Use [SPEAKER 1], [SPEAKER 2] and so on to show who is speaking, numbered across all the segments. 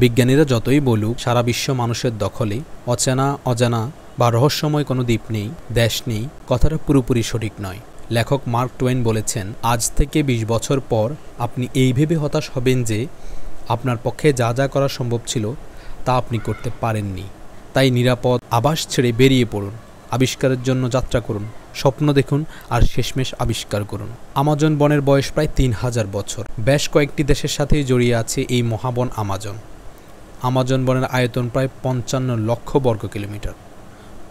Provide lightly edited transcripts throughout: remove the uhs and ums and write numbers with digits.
[SPEAKER 1] বিজ্ঞানীরা যতই বলুক সারা বিশ্ব মানুষের দখলে, অচেনা অজানা বা রহস্যময় কোনো দ্বীপ নেই, দেশ নেই, কথাটা পুরোপুরি সঠিক নয়। লেখক মার্ক টোয়েন বলেছেন, আজ থেকে ২০ বছর পর আপনি এই ভেবে হতাশ হবেন যে আপনার পক্ষে যা যা করা সম্ভব ছিল তা আপনি করতে পারেননি। তাই নিরাপদ আবাস ছেড়ে বেরিয়ে পড়ুন, আবিষ্কারের জন্য যাত্রা করুন, স্বপ্ন দেখুন আর শেষমেশ আবিষ্কার করুন। আমাজন বনের বয়স প্রায় ৩,০০০ বছর। বেশ কয়েকটি দেশের সাথেই জড়িয়ে আছে এই মহাবন আমাজন। আমাজন বনের আয়তন প্রায় ৫৫ লক্ষ বর্গ কিলোমিটার।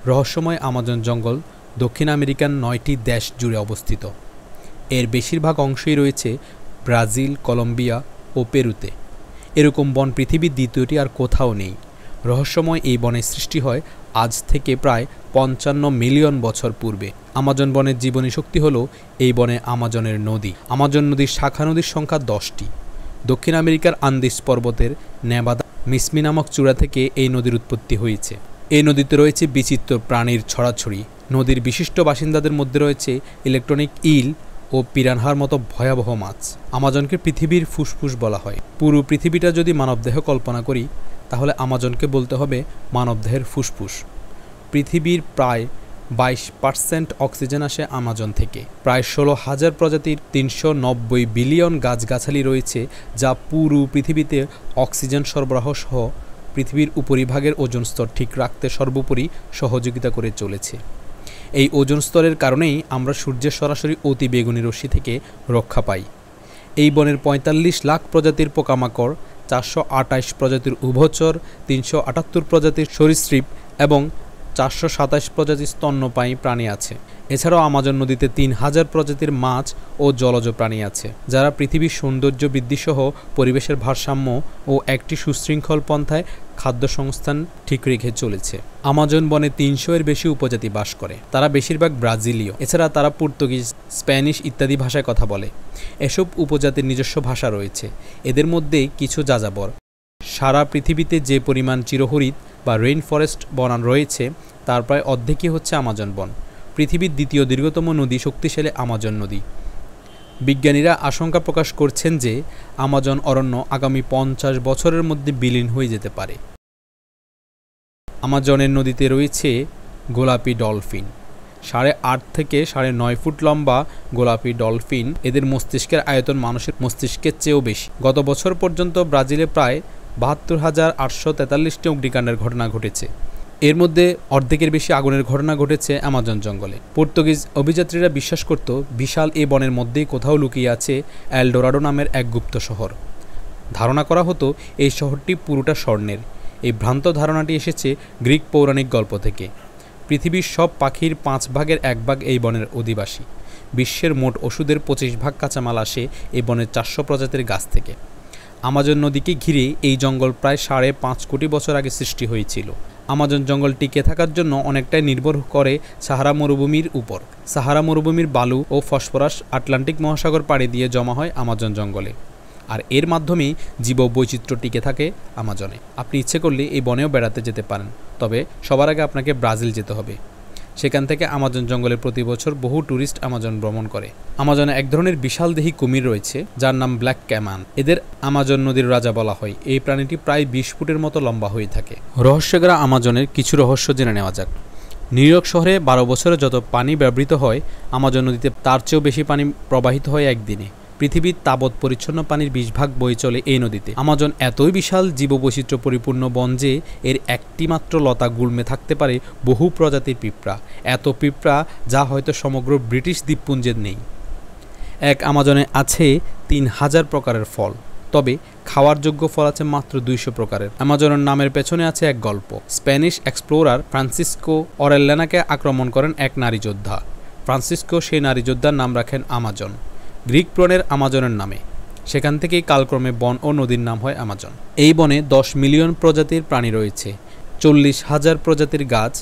[SPEAKER 1] রহস্যময় আমাজন জঙ্গল দক্ষিণ আমেরিকার ৯টি দেশ জুড়ে অবস্থিত। এর বেশিরভাগ অংশই রয়েছে ব্রাজিল, কলম্বিয়া ও পেরুতে। এরকম বন পৃথিবীর দ্বিতীয়টি আর কোথাও নেই। রহস্যময় এই বনের সৃষ্টি হয় আজ থেকে প্রায় ৫৫ মিলিয়ন বছর পূর্বে। আমাজন বনের জীবনী শক্তি হল এই বনে আমাজনের নদী। আমাজন নদীর শাখা নদীর সংখ্যা ১০টি। দক্ষিণ আমেরিকার আন্দিস পর্বতের নেভাদা মিসমি নামক চূড়া থেকে এই নদীর উৎপত্তি হয়েছে। এই নদীতে রয়েছে বিচিত্র প্রাণীর ছড়াছড়ি। নদীর বিশিষ্ট বাসিন্দাদের মধ্যে রয়েছে ইলেকট্রনিক ইল ও পিরানহার মতো ভয়াবহ মাছ। আমাজনকে পৃথিবীর ফুসফুস বলা হয়। পুরো পৃথিবীটা যদি মানবদেহ কল্পনা করি তাহলে আমাজনকে বলতে হবে মানবদেহের ফুসফুস। পৃথিবীর প্রায় ২২% অক্সিজেন আসে আমাজন থেকে। প্রায় ১৬,০০০ প্রজাতির ৩৯০ বিলিয়ন গাছগাছালি রয়েছে, যা পুরো পৃথিবীতে অক্সিজেন সরবরাহ সহ পৃথিবীর উপরিভাগের ওজোন স্তর ঠিক রাখতে সর্বোপরি সহযোগিতা করে চলেছে। এই ওজোন স্তরের কারণেই আমরা সূর্যের সরাসরি অতি বেগুনি রশ্মি থেকে রক্ষা পাই। এই বনের ৪৫ লাখ প্রজাতির পোকামাকড়, ৪২৮ প্রজাতির উভচর, ৩৭৮ প্রজাতির সরীসৃপ এবং ৪২৭ প্রজাতির স্তন্যপায়ী প্রাণী আছে। এছাড়াও আমাজন নদীতে ৩,০০০ প্রজাতির মাছ ও জলজ প্রাণী আছে, যারা পৃথিবীর সৌন্দর্য বৃদ্ধিসহ পরিবেশের ভারসাম্য ও একটি সুশৃঙ্খল পন্থায় খাদ্য সংস্থান ঠিক রেখে চলেছে। আমাজন বনে ৩০০-এর বেশি উপজাতি বাস করে। তারা বেশিরভাগ ব্রাজিলীয়। এছাড়া তারা পর্তুগিজ, স্প্যানিশ ইত্যাদি ভাষায় কথা বলে। এসব উপজাতির নিজস্ব ভাষা রয়েছে। এদের মধ্যে কিছু যাযাবর। সারা পৃথিবীতে যে পরিমাণ চিরহরিৎ বা রেইন ফরেস্ট বনান রয়েছে তার প্রায় অর্ধেকই হচ্ছে আমাজন বন। পৃথিবীর দ্বিতীয় দীর্ঘতম নদী শক্তিশালী আমাজন নদী। বিজ্ঞানীরা আশঙ্কা প্রকাশ করছেন যে আমাজন অরণ্য আগামী ৫০ বছরের মধ্যে বিলীন হয়ে যেতে পারে। আমাজনের নদীতে রয়েছে গোলাপি ডলফিন। ৮.৫ থেকে ৯.৫ ফুট লম্বা গোলাপি ডলফিন। এদের মস্তিষ্কের আয়তন মানুষের মস্তিষ্কের চেয়েও বেশি। গত বছর পর্যন্ত ব্রাজিলে প্রায় ৭২,৮৪৩টি অগ্নিকাণ্ডের ঘটনা ঘটেছে। এর মধ্যে অর্ধেকের বেশি আগুনের ঘটনা ঘটেছে আমাজন জঙ্গলে। পর্তুগিজ অভিযাত্রীরা বিশ্বাস করত বিশাল এ বনের মধ্যেই কোথাও লুকিয়ে আছে এলডোরাডো নামের এক গুপ্ত শহর। ধারণা করা হতো এই শহরটি পুরোটা স্বর্ণের। এই ভ্রান্ত ধারণাটি এসেছে গ্রিক পৌরাণিক গল্প থেকে। পৃথিবীর সব পাখির ৫ ভাগের ১ ভাগ এই বনের অধিবাসী। বিশ্বের মোট ওষুধের ২৫ ভাগ কাঁচামাল আসে এই বনের ৪০০ প্রজাতির গাছ থেকে। আমাজন নদীকে ঘিরে এই জঙ্গল প্রায় ৫.৫ কোটি বছর আগে সৃষ্টি হয়েছিল। আমাজন জঙ্গল টিকে থাকার জন্য অনেকটাই নির্ভর করে সাহারা মরুভূমির উপর। সাহারা মরুভূমির বালু ও ফসফরাস আটলান্টিক মহাসাগর পাড়ি দিয়ে জমা হয় আমাজন জঙ্গলে, আর এর মাধ্যমেই জীববৈচিত্র্য টিকে থাকে আমাজনে। আপনি ইচ্ছে করলে এই বনেও বেড়াতে যেতে পারেন, তবে সবার আগে আপনাকে ব্রাজিল যেতে হবে। সেখান থেকে আমাজন জঙ্গলে প্রতি বছর বহু ট্যুরিস্ট আমাজন ভ্রমণ করে। আমাজনে এক ধরনের বিশালদেহী কুমির রয়েছে যার নাম ব্ল্যাক ক্যামান। এদের আমাজন নদীর রাজা বলা হয়। এই প্রাণীটি প্রায় ২০ ফুটের মতো লম্বা হয়ে থাকে। রহস্যগ্রা আমাজনের কিছু রহস্য জেনে নেওয়া যাক। নিউ ইয়র্ক শহরে ১২ বছরে যত পানি ব্যবহৃত হয়, আমাজন নদীতে তার চেয়েও বেশি পানি প্রবাহিত হয় একদিনে। পৃথিবীর তাবৎ পরিচ্ছন্ন পানির ২০ ভাগ বয়ে চলে এই নদীতে। আমাজন এতই বিশাল জীববৈচিত্র্য পরিপূর্ণ বন যে এর একটি মাত্র লতা গুল্মে থাকতে পারে বহু প্রজাতির পিঁপড়া। এত পিঁপড়া যা হয়তো সমগ্র ব্রিটিশ দ্বীপপুঞ্জের নেই। এক আমাজনে আছে ৩,০০০ প্রকারের ফল, তবে খাওয়ার যোগ্য ফল আছে মাত্র ২০০ প্রকারের। আমাজনের নামের পেছনে আছে এক গল্প। স্প্যানিশ এক্সপ্লোরার ফ্রান্সিসকো অরেল্লানাকে আক্রমণ করেন এক নারী যোদ্ধা। ফ্রান্সিসকো সেই নারী যোদ্ধার নাম রাখেন আমাজন, গ্রিক পুরাণের আমাজনের নামে। সেখান থেকেই কালক্রমে বন ও নদীর নাম হয় আমাজন। এই বনে ১০ মিলিয়ন প্রজাতির প্রাণী রয়েছে, ৪০,০০০ প্রজাতির গাছ,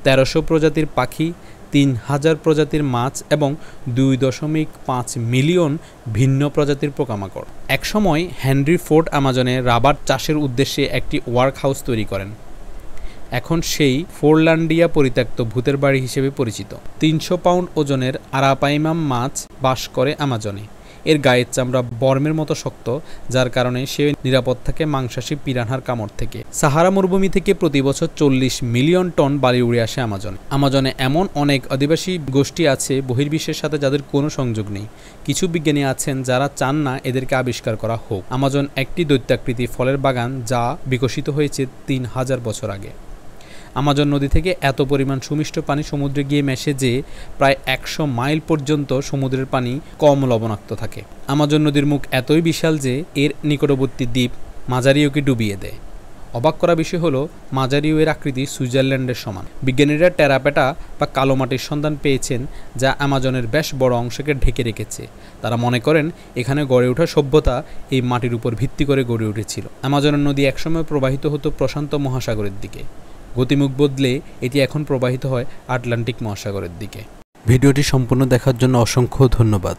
[SPEAKER 1] ১৩০০ প্রজাতির পাখি, ৩,০০০ প্রজাতির মাছ এবং ২.৫ মিলিয়ন ভিন্ন প্রজাতির পোকামাকড়। একসময় হেনরি ফোর্ড আমাজনে রাবার চাষের উদ্দেশ্যে একটি ওয়ার্ক হাউস তৈরি করেন। এখন সেই ফোরল্যান্ডিয়া পরিত্যক্ত ভূতের বাড়ি হিসেবে পরিচিত। ৩০০ পাউন্ড ওজনের আরাপাইমাম মাছ বাস করে আমাজনে। এর গায়ের চামড়া বর্মের মতো শক্ত, যার কারণে সে নিরাপদ থাকে মাংসাশী পিরানহার কামড় থেকে। সাহারা মরুভূমি থেকে প্রতি বছর 40 মিলিয়ন টন বালি উড়ে আসে আমাজনে এমন অনেক আদিবাসী গোষ্ঠী আছে বহির্বিশ্বের সাথে যাদের কোনো সংযোগ নেই। কিছু বিজ্ঞানী আছেন যারা চান না এদেরকে আবিষ্কার করা হোক। আমাজন একটি দৈত্যাকৃতি ফলের বাগান যা বিকশিত হয়েছে 3000 বছর আগে। আমাজন নদী থেকে এত পরিমাণ সুমিষ্ট পানি সমুদ্রে গিয়ে মেশে যে প্রায় 100 মাইল পর্যন্ত সমুদ্রের পানি কম লবণাক্ত থাকে। আমাজন নদীর মুখ এতই বিশাল যে এর নিকটবর্তী দ্বীপ মাজারিওকে ডুবিয়ে দেয়। অবাক করা বিষয় হলো মাজারিও এর আকৃতি সুইজারল্যান্ডের সমান। বিজ্ঞানীরা টেরাপেটা বা কালো মাটির সন্ধান পেয়েছেন যা আমাজনের বেশ বড় অংশকে ঢেকে রেখেছে। তারা মনে করেন এখানে গড়ে ওঠা সভ্যতা এই মাটির উপর ভিত্তি করে গড়ে উঠেছিল। আমাজনের নদী একসময় প্রবাহিত হতো প্রশান্ত মহাসাগরের দিকে। গতিমুখ বদলে এটি এখন প্রবাহিত হয় আটলান্টিক মহাসাগরের দিকে। ভিডিওটি সম্পূর্ণ দেখার জন্য অসংখ্য ধন্যবাদ।